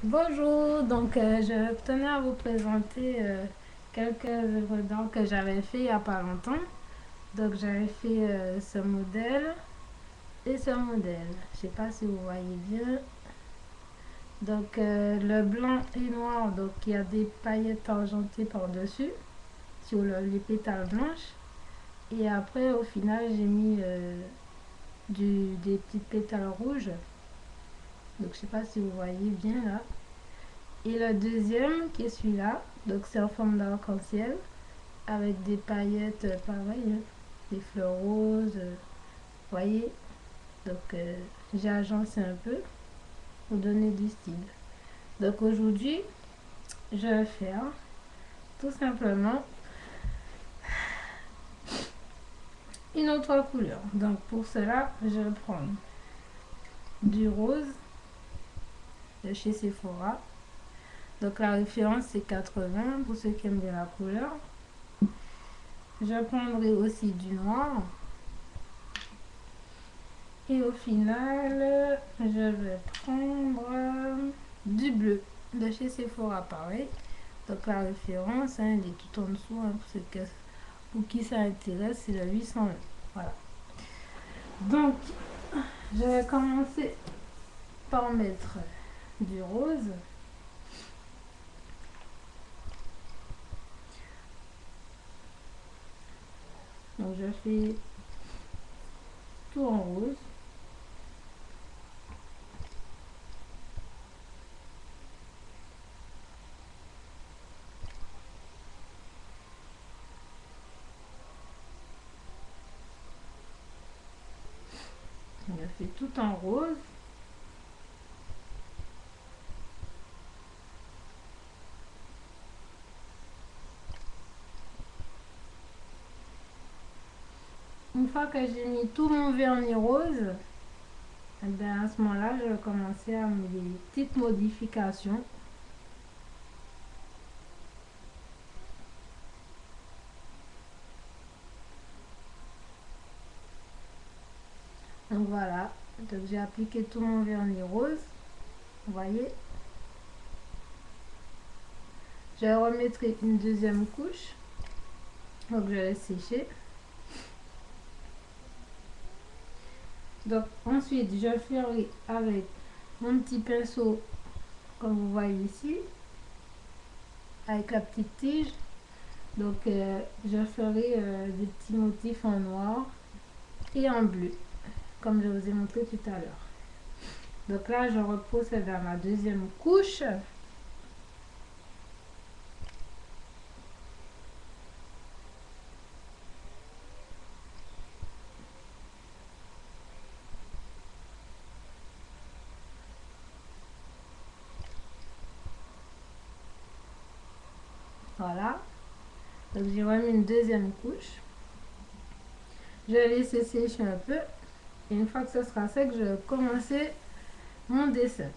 Bonjour, je tenais à vous présenter quelques œuvres d'art que j'avais fait il n'y a pas longtemps. Donc j'avais fait ce modèle et ce modèle. Je sais pas si vous voyez bien. Le blanc et noir, donc il y a des paillettes argentées par-dessus sur les pétales blanches. Et après au final j'ai mis des petits pétales rouges. Donc je sais pas si vous voyez bien là. Et le deuxième qui est celui-là, donc c'est en forme d'arc-en-ciel avec des paillettes pareilles, hein, des fleurs roses, voyez. J'ai agencé un peu pour donner du style. Donc aujourd'hui, je vais faire tout simplement une autre couleur. Donc pour cela, je vais prendre du rose de chez Sephora. Donc la référence c'est 80 pour ceux qui aiment bien la couleur. Je prendrai aussi du noir. Et au final, je vais prendre du bleu de chez Sephora, pareil. Donc la référence, hein, elle est tout en dessous, hein, pour qui ça intéresse, c'est le 801. Voilà. Donc, je vais commencer par mettre du rose. Donc, je fais tout en rose. Je fais tout en rose. Une fois que j'ai mis tout mon vernis rose, eh bien, à ce moment-là, je vais commencer à mettre des petites modifications. Donc voilà, donc j'ai appliqué tout mon vernis rose, vous voyez. Je remettrai une deuxième couche, donc je laisse sécher. Donc ensuite, je ferai avec mon petit pinceau, comme vous voyez ici, avec la petite tige. Je ferai des petits motifs en noir et en bleu, comme je vous ai montré tout à l'heure. Donc là, je reprocède à ma deuxième couche. Voilà. Donc j'ai remis une deuxième couche. Je vais laisser sécher un peu. Et une fois que ce sera sec, je vais commencer mon dessin.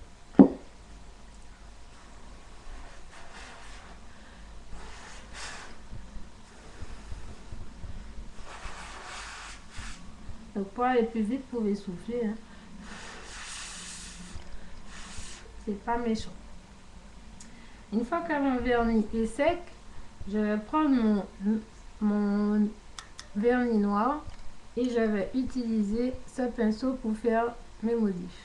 Donc pour aller plus vite, vous pouvez souffler, hein. C'est pas méchant. Une fois que mon vernis est sec, je vais prendre mon vernis noir et je vais utiliser ce pinceau pour faire mes modifs.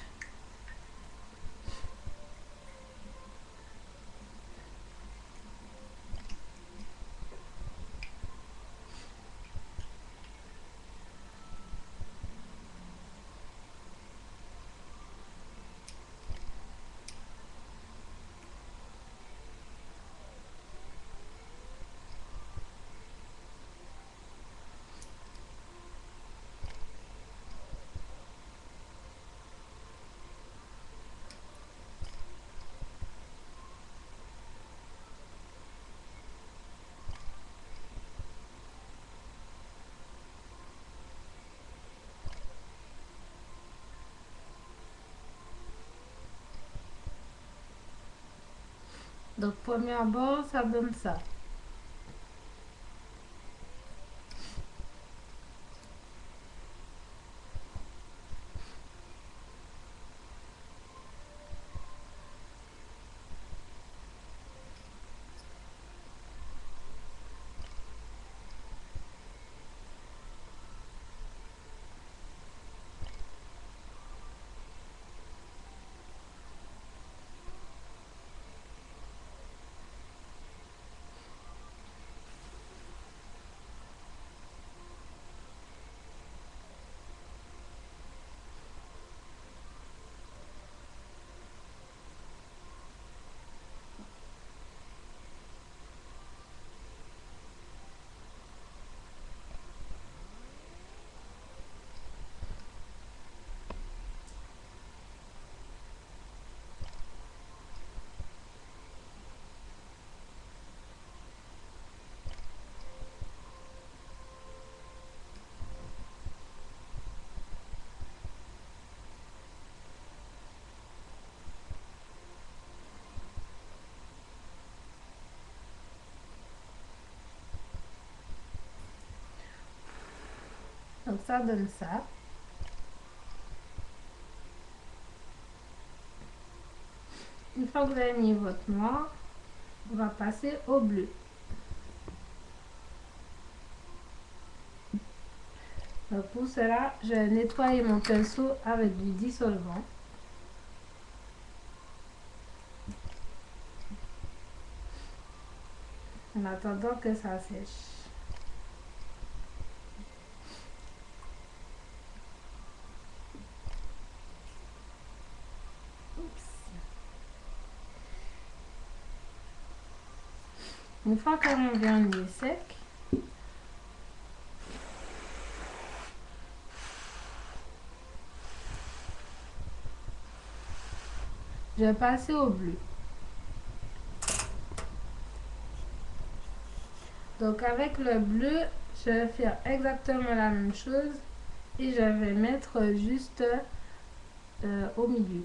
Donc premier abord, ça donne ça. ça donne ça. Une fois que vous avez mis votre noir, on va passer au bleu. Donc pour cela, je vais nettoyer mon pinceau avec du dissolvant. En attendant que ça sèche. Une fois que mon vernis est sec, je vais passer au bleu. Donc avec le bleu, je vais faire exactement la même chose et je vais mettre juste au milieu.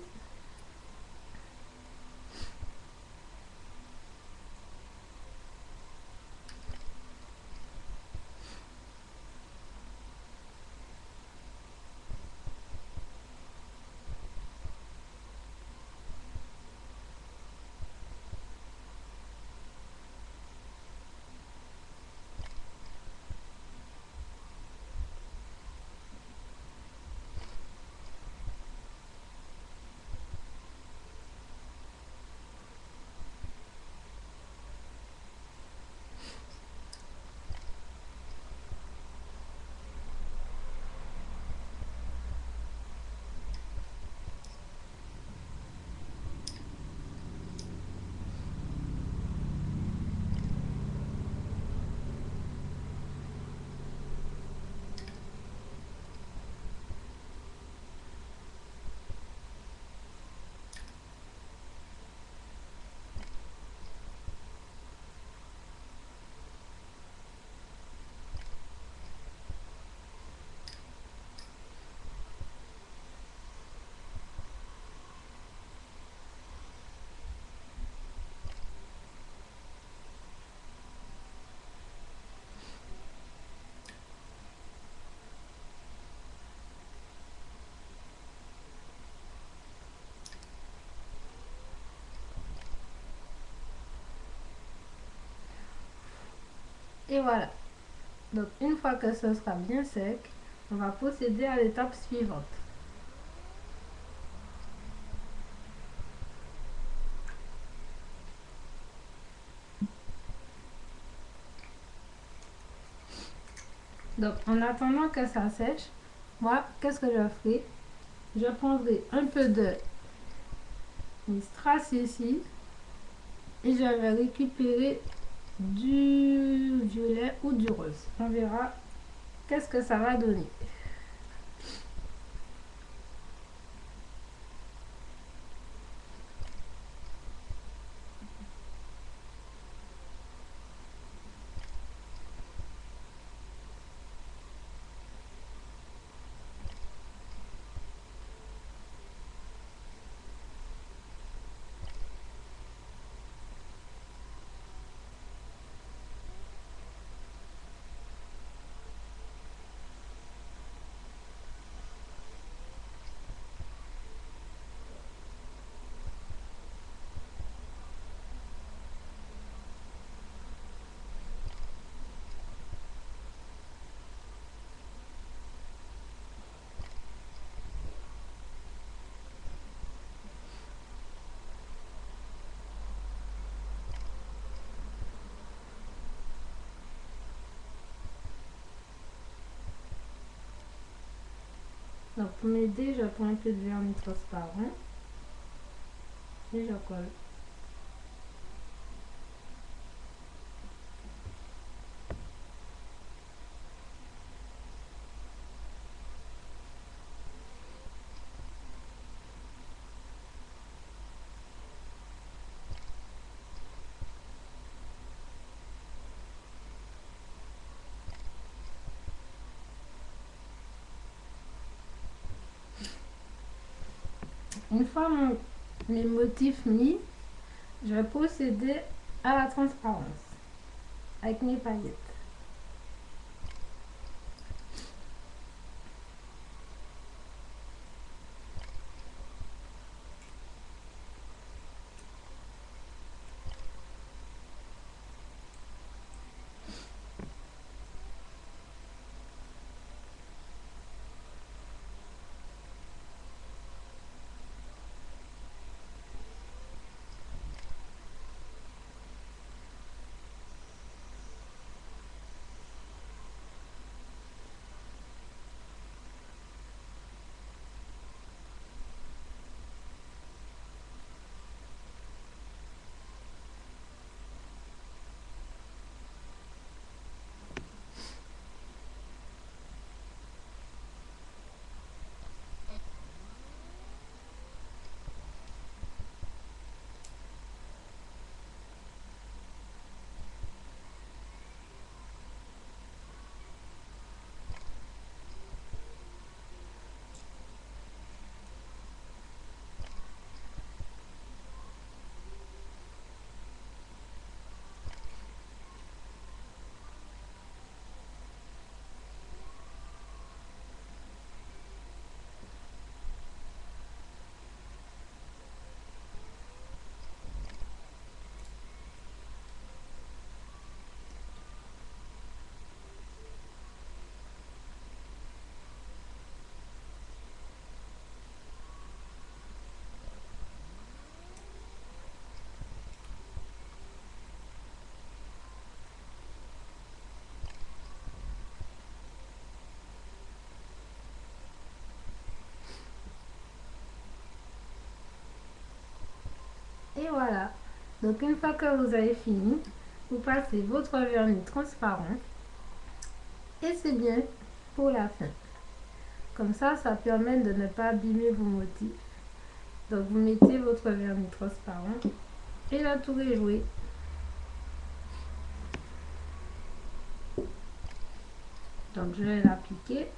Et voilà. Donc une fois que ce sera bien sec, on va procéder à l'étape suivante. Donc en attendant que ça sèche, moi, qu'est-ce que je ferai? Je prendrai un peu de strass ici et je vais récupérer du violet ou du rose. On verra qu'est-ce que ça va donner. Donc pour m'aider, je prends un peu de vernis transparent et je colle. Une fois mes motifs mis, je vais procéder à la transparence avec mes paillettes. Et voilà. Donc une fois que vous avez fini, vous passez votre vernis transparent et c'est bien pour la fin. Comme ça permet de ne pas abîmer vos motifs. Donc vous mettez votre vernis transparent et la tour est jouée. Donc je vais l'appliquer.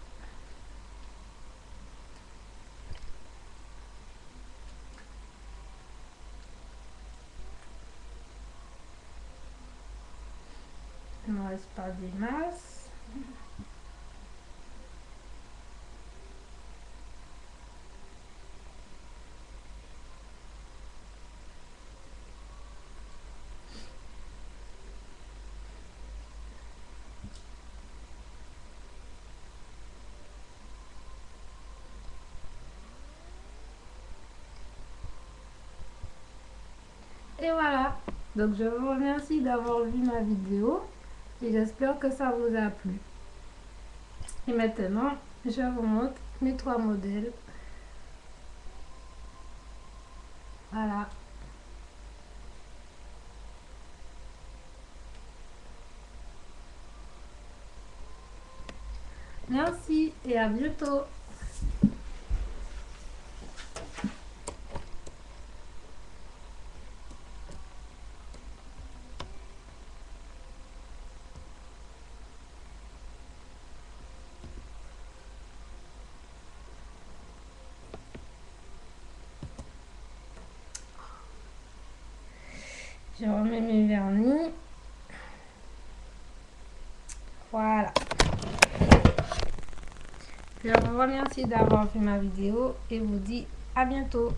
Il ne me reste pas des masses. Et voilà. Donc je vous remercie d'avoir vu ma vidéo et j'espère que ça vous a plu. Et maintenant, je vous montre mes 3 modèles. Voilà. Merci et à bientôt. Je remets mes vernis. Voilà. Je vous remercie d'avoir vu ma vidéo et vous dis à bientôt.